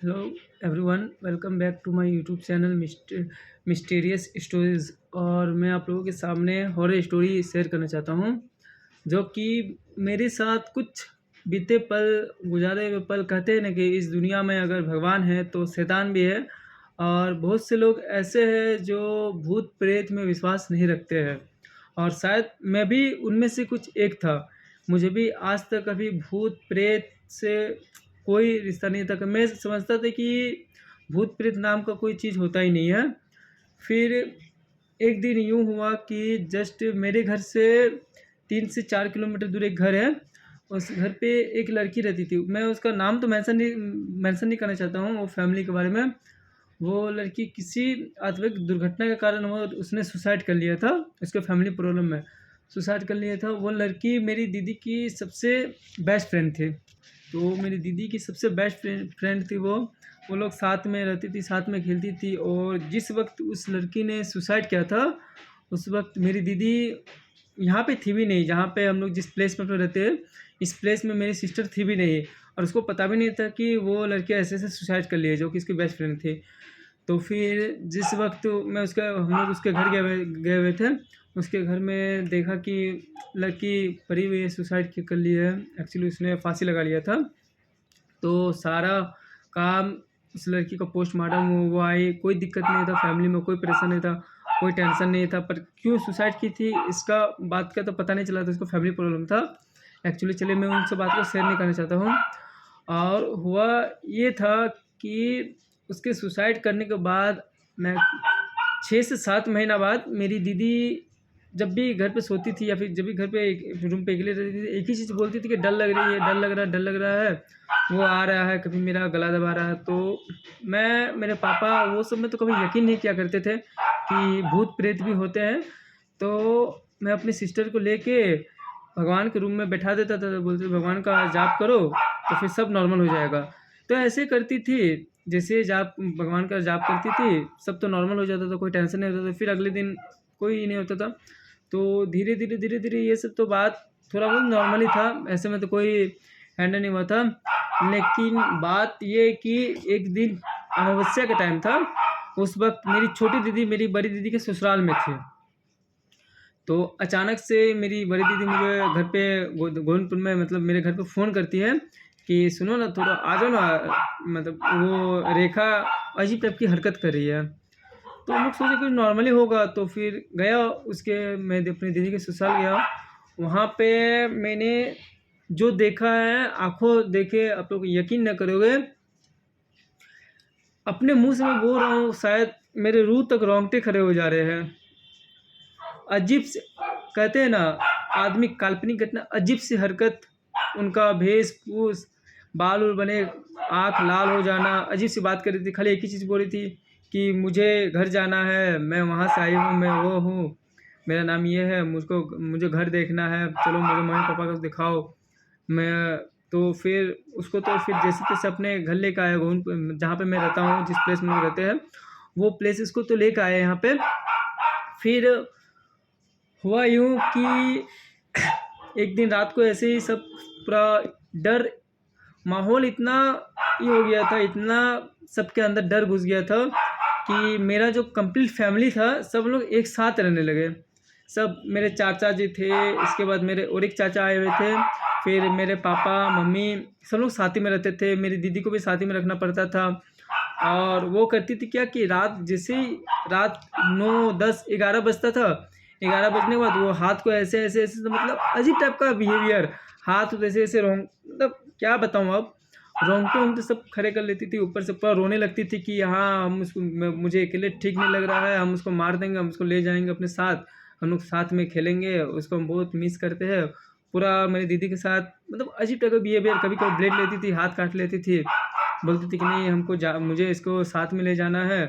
Hello everyone, welcome back to my YouTube channel mysterious stories. और मैं आप लोगों के सामने हॉरर स्टोरी शेयर करना चाहता हूँ, जो कि मेरे साथ कुछ बीते पल, गुजारे हुए पल। कहते हैं ना कि इस दुनिया में अगर भगवान है तो शैतान भी है। और बहुत से लोग ऐसे हैं जो भूत प्रेत में विश्वास नहीं रखते हैं, और शायद मैं भी उनमें से कुछ एक था। मुझे भी आज तक कभी भूत प्रेत से कोई रिश्ता नहीं था। मैं समझता था कि भूत प्रेत नाम का कोई चीज़ होता ही नहीं है। फिर एक दिन यूँ हुआ कि जस्ट मेरे घर से 3 से 4 किलोमीटर दूर एक घर है। उस घर पे एक लड़की रहती थी। मैं उसका नाम तो मेंशन नहीं करना चाहता हूँ, वो फैमिली के बारे में। वो लड़की किसी आत्मिक दुर्घटना के कारण वो उसने सुसाइड कर लिया था। उसके फैमिली प्रॉब्लम में सुसाइड कर लिया था। वो लड़की मेरी दीदी की सबसे बेस्ट फ्रेंड थी। तो मेरी दीदी की सबसे बेस्ट फ्रेंड थी वो लोग साथ में रहती थी, साथ में खेलती थी। और जिस वक्त उस लड़की ने सुसाइड किया था, उस वक्त मेरी दीदी यहाँ पे थी भी नहीं, जहाँ पे हम लोग जिस प्लेस पर रहते हैं, इस प्लेस में मेरी सिस्टर थी भी नहीं। और उसको पता भी नहीं था कि वो लड़की ऐसे ऐसे सुसाइड कर लिए, जो कि इसकी बेस्ट फ्रेंड थी। तो फिर जिस वक्त हम लोग उसके घर गए हुए थे, उसके घर में देखा कि लड़की पड़ी हुई है, सुसाइड कर ली है। एक्चुअली उसने फांसी लगा लिया था। तो सारा काम, उस लड़की का पोस्टमार्टम वो आई, कोई दिक्कत नहीं था, फैमिली में कोई परेशान नहीं था, कोई टेंशन नहीं था। पर क्यों सुसाइड की थी इसका बात का तो पता नहीं चला था, उसको फैमिली प्रॉब्लम था। एक्चुअली चलिए मैं उनसे बात को शेयर नहीं करना चाहता हूँ। और हुआ ये था कि उसके सुसाइड करने के बाद मैं 6 से 7 महीना बाद मेरी दीदी जब भी घर पे सोती थी, या फिर जब भी घर पे एक रूम पे अकेले रहती थी, एक ही चीज़ बोलती थी कि डर लग रही है, डर लग रहा है, डर लग रहा है, वो आ रहा है, कभी मेरा गला दबा रहा है। तो मेरे पापा वो सब में तो कभी यकीन नहीं किया करते थे कि भूत प्रेत भी होते हैं। तो मैं अपनी सिस्टर को लेके भगवान के रूम में बैठा देता था, तो बोलते भगवान का जाप करो तो फिर सब नॉर्मल हो जाएगा। तो ऐसे करती थी, जैसे जाप भगवान का जाप करती थी, सब तो नॉर्मल हो जाता था, कोई टेंशन नहीं होता था। फिर अगले दिन कोई नहीं होता था। तो धीरे धीरे ये सब तो बात थोड़ा बहुत नॉर्मल ही था, ऐसे में तो कोई हैंडल नहीं हुआ था। लेकिन बात ये कि एक दिन अमावस्या का टाइम था। उस वक्त मेरी छोटी दीदी मेरी बड़ी दीदी के ससुराल में थी। तो अचानक से मेरी बड़ी दीदी मुझे घर पे गोविंदपुर में, मतलब मेरे घर पे फ़ोन करती है कि सुनो ना, थोड़ा आ जाओ ना। मतलब वो रेखा अजीब टाइप की हरकत कर रही है। तो हम लोग सोचे कुछ नॉर्मली होगा, तो फिर गया उसके, मैं अपनी दीदी के ससुराल गया। वहाँ पे मैंने जो देखा है, आंखों देखे आप लोग यकीन न करोगे। अपने मुंह से मैं बोल रहा हूँ, शायद मेरे रूह तक रोंगटे खड़े हो जा रहे हैं। अजीब से, कहते हैं ना, आदमी काल्पनिक घटना, अजीब सी हरकत, उनका भेष पूछ, बाल उल बने, आँख लाल हो जाना, अजीब सी बात कर रही थी। खाली एक ही चीज़ बोल रही थी कि मुझे घर जाना है, मैं वहाँ से आई हूँ, मैं वो हूँ, मेरा नाम ये है, मुझे घर देखना है, चलो मुझे मम्मी पापा को दिखाओ। मैं तो फिर उसको तो फिर जैसे तैसे अपने घर लेकर आया, जहाँ पे मैं रहता हूँ, जिस प्लेस में हम रहते हैं, वो प्लेस इसको तो लेकर आए यहाँ पे। फिर हुआ यूँ कि एक दिन रात को ऐसे ही सब पूरा डर, माहौल इतना ये हो गया था, इतना सबके अंदर डर घुस गया था कि मेरा जो कंप्लीट फैमिली था, सब लोग एक साथ रहने लगे। सब मेरे चाचा जी थे, इसके बाद मेरे और एक चाचा आए हुए थे, फिर मेरे पापा मम्मी, सब लोग साथ ही में रहते थे। मेरी दीदी को भी साथ ही में रखना पड़ता था। और वो करती थी क्या कि रात जैसे ही रात 9 10 11 बजता था, 11 बजने के बाद वो हाथ को ऐसे ऐसे ऐसे, मतलब अजीब टाइप का बिहेवियर, हाथ ऐसे ऐसे रोंग, मतलब क्या बताऊँ अब, रोंगटे वोंगटे सब खड़े कर लेती थी। ऊपर से पूरा रोने लगती थी कि हाँ, हम उसको, मुझे अकेले ठीक नहीं लग रहा है, हम उसको मार देंगे, हम उसको ले जाएंगे अपने साथ, हम लोग साथ में खेलेंगे, उसको हम बहुत मिस करते हैं। पूरा मेरी दीदी के साथ मतलब अजीब टाइप का बिहेवियर, कभी कभी ब्लेड लेती थी, हाथ काट लेती थी, बोलती थी कि नहीं, मुझे इसको साथ में ले जाना है,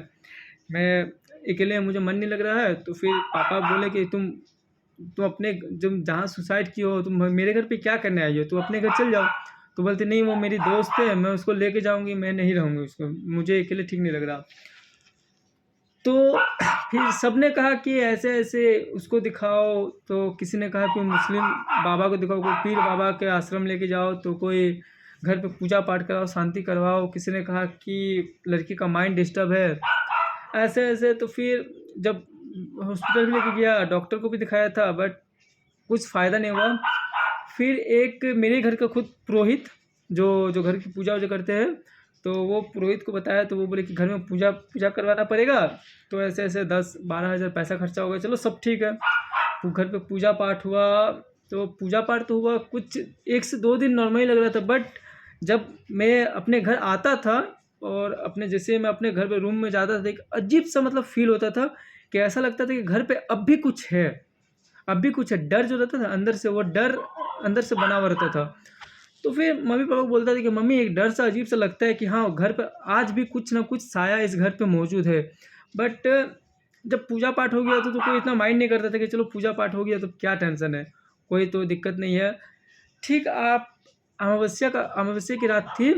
मैं अकेले, मुझे मन नहीं लग रहा है। तो फिर पापा बोले कि तुम अपने, जब जहाँ सुसाइड की हो, तुम मेरे घर पे क्या करने आई हो, तुम अपने घर चल जाओ। तो बोलते नहीं, वो मेरी दोस्त है, मैं उसको लेके जाऊंगी, मैं नहीं रहूँगी उसको, मुझे अकेले ठीक नहीं लग रहा। तो फिर सबने कहा कि ऐसे ऐसे उसको दिखाओ, तो किसी ने कहा कोई मुस्लिम बाबा को दिखाओ, कोई पीर बाबा के आश्रम लेके जाओ, तो कोई घर पे पूजा पाठ कराओ, शांति करवाओ। किसी ने कहा कि लड़की का माइंड डिस्टर्ब है, ऐसे ऐसे। तो फिर जब हॉस्पिटल भी लेके गया, डॉक्टर को भी दिखाया था, बट कुछ फ़ायदा नहीं हुआ। फिर एक मेरे घर का खुद पुरोहित जो जो घर की पूजा वूजा करते हैं, तो वो पुरोहित को बताया, तो वो बोले कि घर में पूजा पूजा करवाना पड़ेगा। तो ऐसे ऐसे 10-12 हज़ार पैसा खर्चा हो गया। चलो सब ठीक है। तो घर पे पूजा पाठ हुआ, तो पूजा पाठ तो हुआ, कुछ 1 से 2 दिन नॉर्मली लग रहा था। बट जब मैं अपने घर आता था और अपने जैसे मैं अपने घर पे रूम में जाता था, तो एक अजीब सा मतलब फील होता था कि ऐसा लगता था कि घर पे अब भी कुछ है, अब भी कुछ है। डर जो रहता था अंदर से, वो डर अंदर से बना हुआ रहता था। तो फिर मम्मी पापा को बोलता था कि मम्मी एक डर सा अजीब सा लगता है कि हाँ, घर पे आज भी कुछ ना कुछ साया इस घर पे मौजूद है। बट जब पूजा पाठ हो गया तो कोई इतना माइंड नहीं करता था कि चलो पूजा पाठ हो गया तो क्या टेंशन है, कोई तो दिक्कत नहीं है। ठीक आप अमावस्या की रात थी,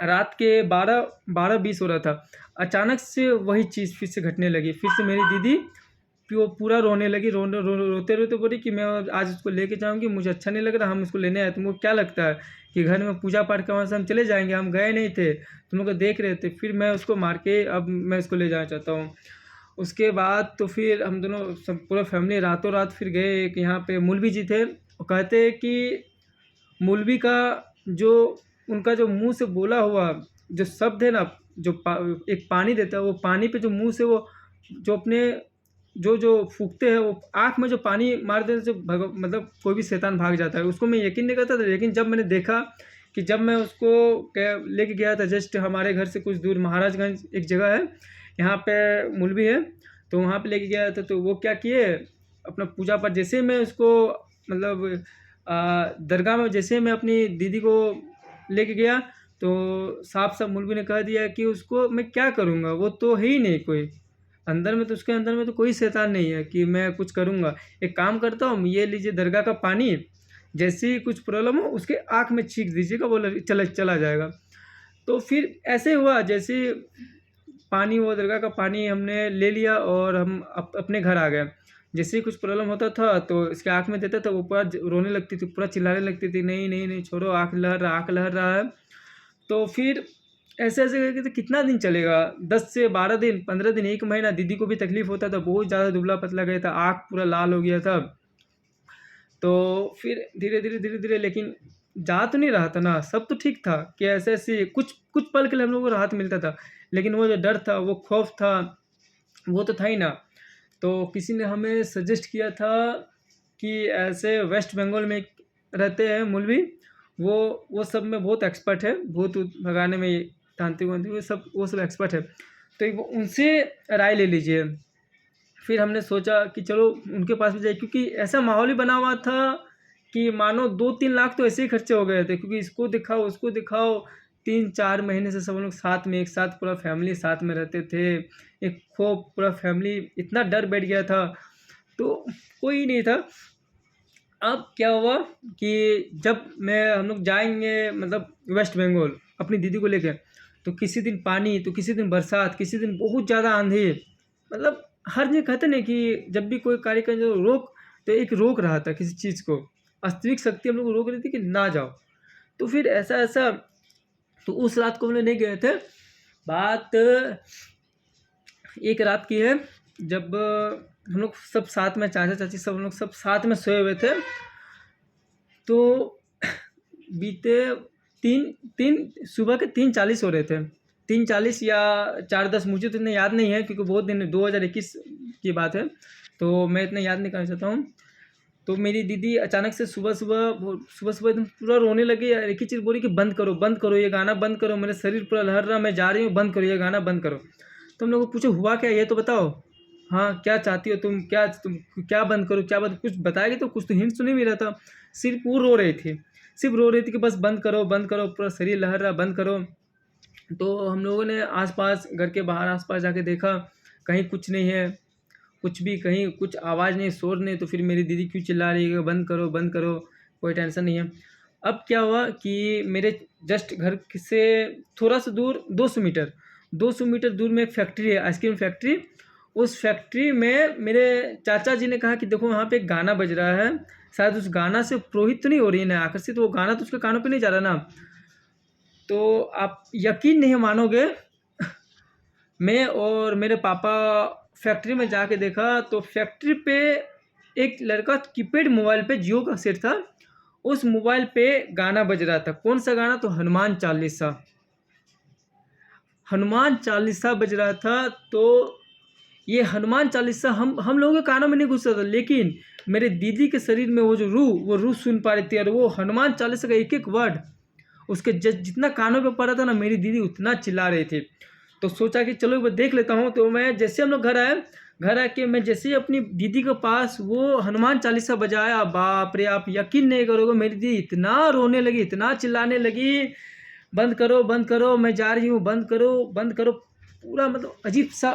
रात के 12-20 हो रहा था। अचानक से वही चीज़ फिर से घटने लगी। फिर से मेरी दीदी वो पूरा रोने लगी, रोते रोते बोली कि मैं आज उसको लेके जाऊंगी, मुझे अच्छा नहीं लग रहा, हम उसको लेने आए। तुमको क्या लगता है कि घर में पूजा पाठ करने से हम चले जाएंगे? हम गए नहीं थे, तुम लोग देख रहे थे। फिर मैं उसको मार के अब मैं इसको ले जाना चाहता हूँ। उसके बाद तो फिर हम दोनों सब पूरा फैमिली रातों रात फिर गए। एक यहाँ पे मौलवी जी थे, वो कहते हैं कि मौलवी का जो उनका जो मुंह से बोला हुआ जो शब्द है ना, जो एक पानी देता है, वो पानी पे जो मुंह से वो जो अपने जो जो फूकते हैं, वो आँख में जो पानी मार देते, जो मतलब कोई भी शैतान भाग जाता है। उसको मैं यकीन नहीं करता था, लेकिन जब मैंने देखा कि जब मैं उसको लेके गया था, जस्ट हमारे घर से कुछ दूर महाराजगंज एक जगह है, यहाँ पे मौलवी है, तो वहाँ पे लेके गया था। तो वो क्या किए, अपना पूजा पाठ जैसे मैं उसको मतलब दरगाह में जैसे मैं अपनी दीदी को लेके गया, तो साफ साफ मौलवी ने कह दिया कि उसको मैं क्या करूँगा, वो तो है ही नहीं कोई अंदर में, तो उसके अंदर में तो कोई शैतान नहीं है कि मैं कुछ करूँगा। एक काम करता हूँ, ये लीजिए दरगाह का पानी, जैसे ही कुछ प्रॉब्लम हो उसके आँख में छींक दीजिएगा, वो चला जाएगा। तो फिर ऐसे हुआ, जैसे पानी, वो दरगाह का पानी हमने ले लिया और हम अपने घर आ गए। जैसे ही कुछ प्रॉब्लम होता था तो इसके आँख में देता था, वो पूरा रोने लगती थी, पूरा चिल्लाने लगती थी, नहीं नहीं नहीं छोड़ो, आँख लहर रहा है। तो फिर ऐसे ऐसे करके तो कितना दिन चलेगा, 10 से 12 दिन, 15 दिन, 1 महीना। दीदी को भी तकलीफ होता था, बहुत ज़्यादा दुबला पतला गया था, आँख पूरा लाल हो गया था। तो फिर धीरे धीरे लेकिन जा तो नहीं रहा था ना, सब तो ठीक था कि ऐसे ऐसे कुछ कुछ पल के लिए हम लोगों को राहत मिलता था, लेकिन वो जो डर था, वो खौफ था, वो तो था ही ना। तो किसी ने हमें सजेस्ट किया था कि ऐसे वेस्ट बंगाल में एक रहते हैं मौलवी, वो सब में बहुत एक्सपर्ट है, भूत ऊत भगाने में, तांत्रिक वांत्रिक वो सब एक्सपर्ट है, तो एक उनसे राय ले लीजिए। फिर हमने सोचा कि चलो उनके पास भी जाए, क्योंकि ऐसा माहौल ही बना हुआ था कि मानो 2-3 लाख तो ऐसे ही खर्चे हो गए थे, क्योंकि इसको दिखाओ उसको दिखाओ। 3-4 महीने से सब लोग साथ में, एक साथ पूरा फैमिली साथ में रहते थे, एक खौफ, पूरा फैमिली, इतना डर बैठ गया था, तो कोई नहीं था। अब क्या हुआ कि जब हम लोग जाएंगे मतलब वेस्ट बंगाल अपनी दीदी को लेकर, तो किसी दिन पानी, तो किसी दिन बरसात, किसी दिन बहुत ज़्यादा आंधी, मतलब हर जगह कहते नहीं कि जब भी कोई कार्य कर जो रोक, तो एक रोक रहा था किसी चीज़ को, वास्तविक शक्ति हम लोग को रोक रही थी कि ना जाओ। तो फिर ऐसा ऐसा, तो उस रात को हम लोग नहीं गए थे। बात एक रात की है, जब हम लोग सब साथ में, चाचा चाची सब लोग सब साथ में सोए हुए थे, तो बीते तीन तीन सुबह के 3:40 हो रहे थे, 3:40 या 4:10, मुझे तो इतना याद नहीं है क्योंकि बहुत दिन 2021 की बात है, तो मैं इतना याद नहीं करना चाहता हूँ। तो मेरी दीदी अचानक से सुबह सुबह एकदम पूरा रोने लगी, एक ही चीज़ बोली कि बंद करो ये गाना बंद करो, मेरा शरीर पूरा लहर रहा, मैं जा रही हूँ, बंद करो ये गाना बंद करो। तो हम लोग को पूछो हुआ क्या, ये तो बताओ, हाँ क्या चाहती हो तुम, क्या बंद करो, क्या बंद, कुछ बताएगी तो, कुछ तो हिंट सुन ही नहीं रहा था। सिर्फ वो रो रही थी, सिर्फ रो रही थी कि बस बंद करो, पूरा शरीर लहर रहा, बंद करो। तो हम लोगों ने आसपास, घर के बाहर आसपास जाके देखा, कहीं कुछ नहीं है, कुछ भी, कहीं कुछ आवाज़ नहीं, शोर नहीं। तो फिर मेरी दीदी क्यों चिल्ला रही है बंद करो बंद करो, कोई टेंशन नहीं है। अब क्या हुआ कि मेरे जस्ट घर से थोड़ा सा दूर 200 मीटर दूर में एक फैक्ट्री है, आइसक्रीम फैक्ट्री। उस फैक्ट्री में मेरे चाचा जी ने कहा कि देखो वहाँ पे एक गाना बज रहा है, शायद उस गाना से पुरोहित तो नहीं हो रही है ना आकर्षित, वो गाना तो उसके कानों पे नहीं जा रहा ना। तो आप यकीन नहीं मानोगे, मैं और मेरे पापा फैक्ट्री में जाके देखा तो फैक्ट्री पे एक लड़का कीपैड मोबाइल पे जियो का सेट था, उस मोबाइल पे गाना बज रहा था। कौन सा गाना? तो हनुमान चालीसा। हनुमान चालीसा बज रहा था। तो ये हनुमान चालीसा हम लोगों के कानों में नहीं घुस रहा था, लेकिन मेरे दीदी के शरीर में वो रूह सुन पा रही थी, और वो हनुमान चालीसा का एक एक वर्ड उसके जितना कानों पे पड़ा था ना, मेरी दीदी उतना चिल्ला रही थी। तो सोचा कि चलो एक बार देख लेता हूँ। तो मैं जैसे हम लोग घर आके मैं जैसे ही अपनी दीदी के पास वो हनुमान चालीसा बजाया, बाप रे, आप यकीन नहीं करोगे, मेरी दीदी इतना रोने लगी, इतना चिल्लाने लगी, बंद करो, मैं जा रही हूँ, बंद करो, पूरा मतलब अजीब सा।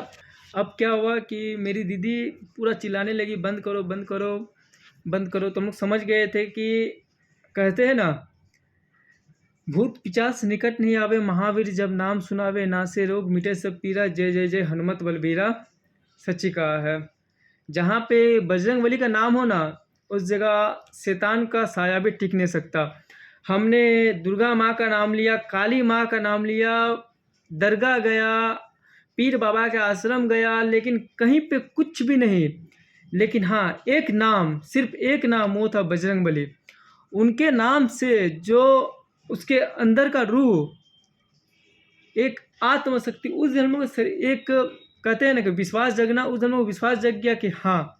अब क्या हुआ कि मेरी दीदी पूरा चिल्लाने लगी, बंद करो, बंद करो, बंद करो। तो हम लोग समझ गए थे कि कहते हैं ना, भूत पिचास निकट नहीं आवे, महावीर जब नाम सुनावे, नासे रोग मिटे सब पीरा, जय जय जय हनुमत बलबीरा। सच्ची कहा है। जहाँ पे बजरंगबली का नाम हो ना, उस जगह शैतान का साया भी टिक नहीं सकता। हमने दुर्गा माँ का नाम लिया, काली माँ का नाम लिया, दरगाह गया, पीर बाबा के आश्रम गया, लेकिन कहीं पे कुछ भी नहीं। लेकिन हाँ, एक नाम, सिर्फ एक नाम, वो था बजरंगबली। उनके नाम से जो उसके अंदर का रूह, एक आत्मशक्ति, उस जन्म में एक कहते हैं ना कि विश्वास जगना, उस जन्म में विश्वास जग गया कि हाँ,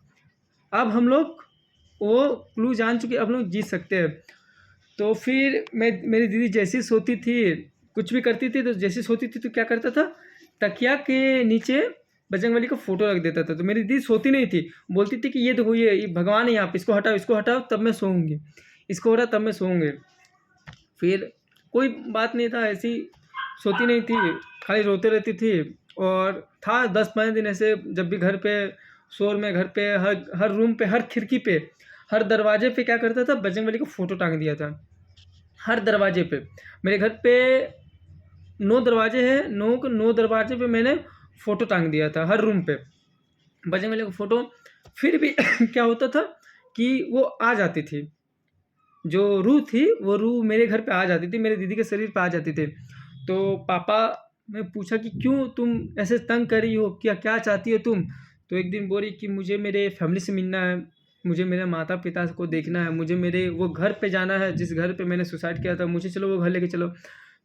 अब हम लोग वो क्लू जान चुके, अब लोग जीत सकते हैं। तो फिर मेरी दीदी जैसी सोती थी, कुछ भी करती थी, तो जैसी सोती थी तो क्या करता था, तकिया के नीचे बजरंगबली का फोटो रख देता था। तो मेरी दीदी सोती नहीं थी, बोलती थी कि ये देखो, ये भगवान है यहाँ पे, इसको हटाओ तब मैं सोऊंगी, इसको हटाओ तब मैं सोऊंगी। फिर कोई बात नहीं था, ऐसी सोती नहीं थी, खाली रोते रहती थी। और था 10-15 दिन ऐसे, जब भी घर पे शोर में, घर पे हर रूम पे, हर खिड़की पे, हर दरवाजे पे क्या करता था, बजरंगबली का फोटो टांग दिया था हर दरवाजे पे। मेरे घर पे 9 दरवाजे हैं, 9 दरवाजे पे मैंने फ़ोटो टांग दिया था, हर रूम पे बजरंगबली का फ़ोटो। फिर भी क्या होता था कि वो आ जाती थी, जो रूह थी वो रूह मेरे घर पे आ जाती थी, मेरे दीदी के शरीर पे आ जाती थी। तो पापा ने पूछा कि क्यों तुम ऐसे तंग कर रही हो, क्या क्या चाहती हो तुम? तो एक दिन बोली कि मुझे मेरे फैमिली से मिलना है, मुझे मेरे माता पिता को देखना है, मुझे मेरे वो घर पे जाना है जिस घर पे मैंने सुसाइड किया था, मुझे चलो वो घर लेके चलो।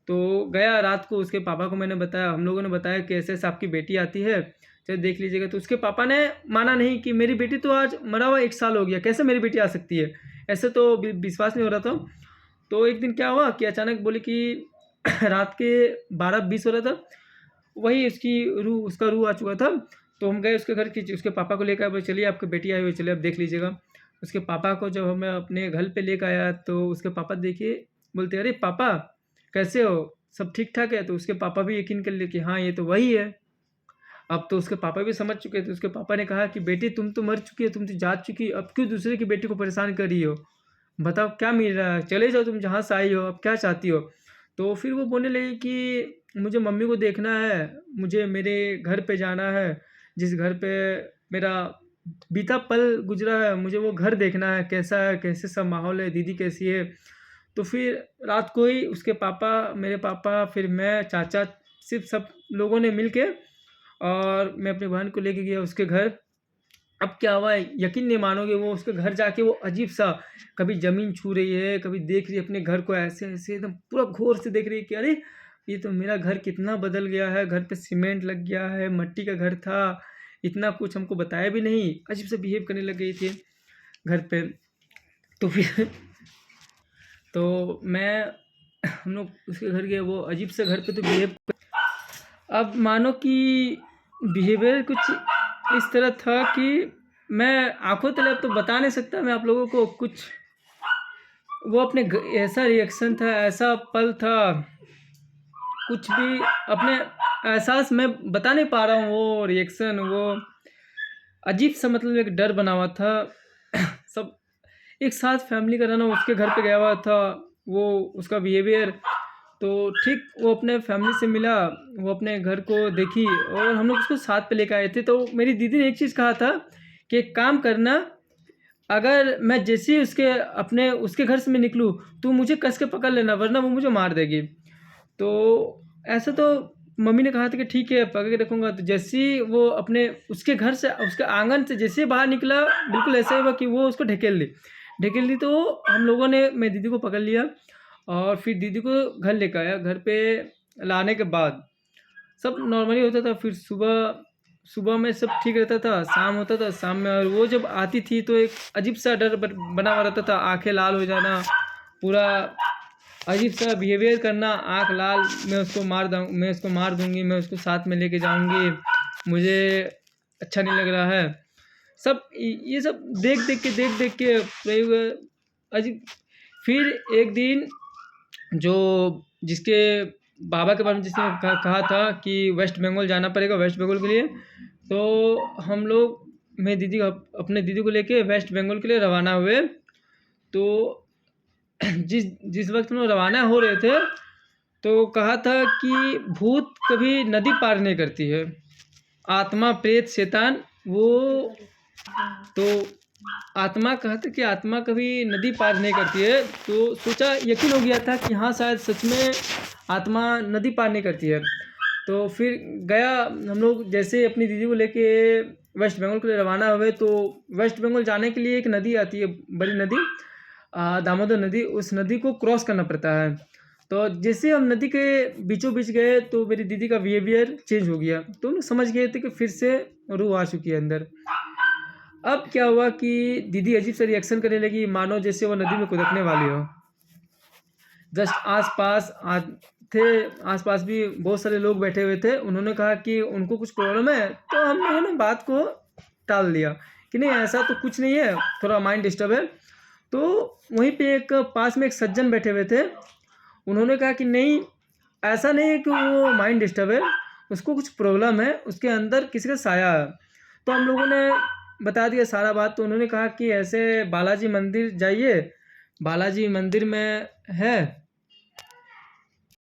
तो गया रात को, उसके पापा को मैंने बताया, हम लोगों ने बताया कि ऐसे ऐसे आपकी बेटी आती है, चलो देख लीजिएगा। तो उसके पापा ने माना नहीं कि मेरी बेटी तो आज मरा हुआ 1 साल हो गया, कैसे मेरी बेटी आ सकती है, ऐसे तो विश्वास नहीं हो रहा था। तो एक दिन क्या हुआ कि अचानक बोले कि रात के 12-20 हो रहा था, वही उसका रूह आ चुका था। तो हम गए उसके घर की, उसके पापा को लेकर आए, बोले चलिए आपकी बेटी आई हुई, चलिए आप देख लीजिएगा। उसके पापा को जब मैं अपने घर पे लेकर आया, तो उसके पापा देखिए, बोलते अरे पापा कैसे हो, सब ठीक ठाक है? तो उसके पापा भी यकीन कर लिए कि हाँ ये तो वही है। अब तो उसके पापा भी समझ चुके थे। उसके पापा ने कहा कि बेटी तुम तो मर चुकी है, तुम तो जा चुकी, अब क्यों दूसरे की बेटी को परेशान कर रही हो, बताओ क्या मिल रहा है, चले जाओ तुम जहाँ से आई हो, अब क्या चाहती हो? तो फिर वो बोलने लगी कि मुझे मम्मी को देखना है, मुझे मेरे घर पे जाना है, जिस घर पे मेरा बीता पल गुजरा है, मुझे वो घर देखना है, कैसा है, कैसे सब माहौल है, दीदी कैसी है। तो फिर रात को ही उसके पापा, मेरे पापा, फिर मैं, चाचा, सिर्फ सब लोगों ने मिल के, और मैं अपनी बहन को लेके गया उसके घर। अब क्या हुआ है, यकीन नहीं मानोगे, वो उसके घर जाके वो अजीब सा, कभी ज़मीन छू रही है, कभी देख रही है अपने घर को, ऐसे ऐसे एकदम पूरा गौर से देख रही है कि अरे ये तो मेरा घर कितना बदल गया है, घर पे सीमेंट लग गया है, मिट्टी का घर था, इतना कुछ हमको बताया भी नहीं, अजीब से बिहेव करने लग गई थी घर पे। तो फिर तो मैं हम लोग उसके घर गए, वो अजीब से घर पे तो बिहेव, अब मानो कि बिहेवियर कुछ इस तरह था कि मैं आंखों तले अब तो बता नहीं सकता मैं आप लोगों को कुछ। वो अपने ऐसा रिएक्शन था, ऐसा पल था, कुछ भी अपने एहसास मैं बता नहीं पा रहा हूँ। वो रिएक्शन, वो अजीब सा, मतलब एक डर बना हुआ था। सब एक साथ फैमिली का रहना, उसके घर पे गया हुआ था, वो उसका बिहेवियर तो ठीक, वो अपने फैमिली से मिला, वो अपने घर को देखी, और हम लोग उसको साथ पे लेकर आए थे। तो मेरी दीदी ने एक चीज़ कहा था कि एक काम करना, अगर मैं जैसे ही उसके घर से मैं निकलूँ, तू मुझे कस के पकड़ लेना, वरना वो मुझे मार देगी। तो ऐसा तो मम्मी ने कहा था कि ठीक है पकड़ के रखूँगा। तो जैसे ही वो अपने उसके घर से उसके आँगन से जैसे ही बाहर निकला, बिल्कुल ऐसा ही हुआ कि वो उसको ढकेल दी। तो हम लोगों ने मेरी दीदी को पकड़ लिया और फिर दीदी को घर लेकर आया। घर पे लाने के बाद सब नॉर्मली होता था। फिर सुबह सुबह में सब ठीक रहता था, शाम होता था, शाम में और वो जब आती थी तो एक अजीब सा डर बना हुआ रहता था। आंखें लाल हो जाना, पूरा अजीब सा बिहेवियर करना, आंख लाल, मैं उसको मार दूंगी, मैं उसको साथ में लेके जाऊंगी, मुझे अच्छा नहीं लग रहा है। सब ये सब देख देख के अजीब। फिर एक दिन जो जिसके बाबा के बारे में जिसने कहा था कि वेस्ट बंगाल जाना पड़ेगा, वेस्ट बंगाल के लिए, तो हम लोग मैं दीदी अपने दीदी को लेके वेस्ट बंगाल के लिए रवाना हुए। तो जिस जिस वक्त हम लोग रवाना हो रहे थे तो कहा था कि भूत कभी नदी पार नहीं करती है, आत्मा प्रेत शैतान वो। तो आत्मा कहा था कि आत्मा कभी नदी पार नहीं करती है। तो सोचा, यकीन हो गया था कि हाँ शायद सच में आत्मा नदी पार नहीं करती है। तो फिर गया, हम लोग जैसे अपनी दीदी को लेके वेस्ट बंगाल के लिए रवाना हुए। तो वेस्ट बंगाल जाने के लिए एक नदी आती है, बड़ी नदी, दामोदर नदी। उस नदी को क्रॉस करना पड़ता है। तो जैसे हम नदी के बीचों बीच गए तो मेरी दीदी का बिहेवियर चेंज हो गया। तो हम लोग समझ गए थे कि फिर से रूह आ चुकी है अंदर। अब क्या हुआ कि दीदी अजीब सा रिएक्शन करने लगी, मानो जैसे वो नदी में कूदकने वाली हो। जस्ट थे आसपास भी बहुत सारे लोग बैठे हुए थे। उन्होंने कहा कि उनको कुछ प्रॉब्लम है। तो हम लोगों ने बात को टाल दिया कि नहीं ऐसा तो कुछ नहीं है, थोड़ा माइंड डिस्टर्ब है। तो वहीं पे एक पास में एक सज्जन बैठे हुए थे। उन्होंने कहा कि नहीं, ऐसा नहीं है कि वो माइंड डिस्टर्ब है, उसको कुछ प्रॉब्लम है, उसके अंदर किसी का साया है। तो हम लोगों ने बता दिया सारा बात। तो उन्होंने कहा कि ऐसे बालाजी मंदिर जाइए, बालाजी मंदिर में है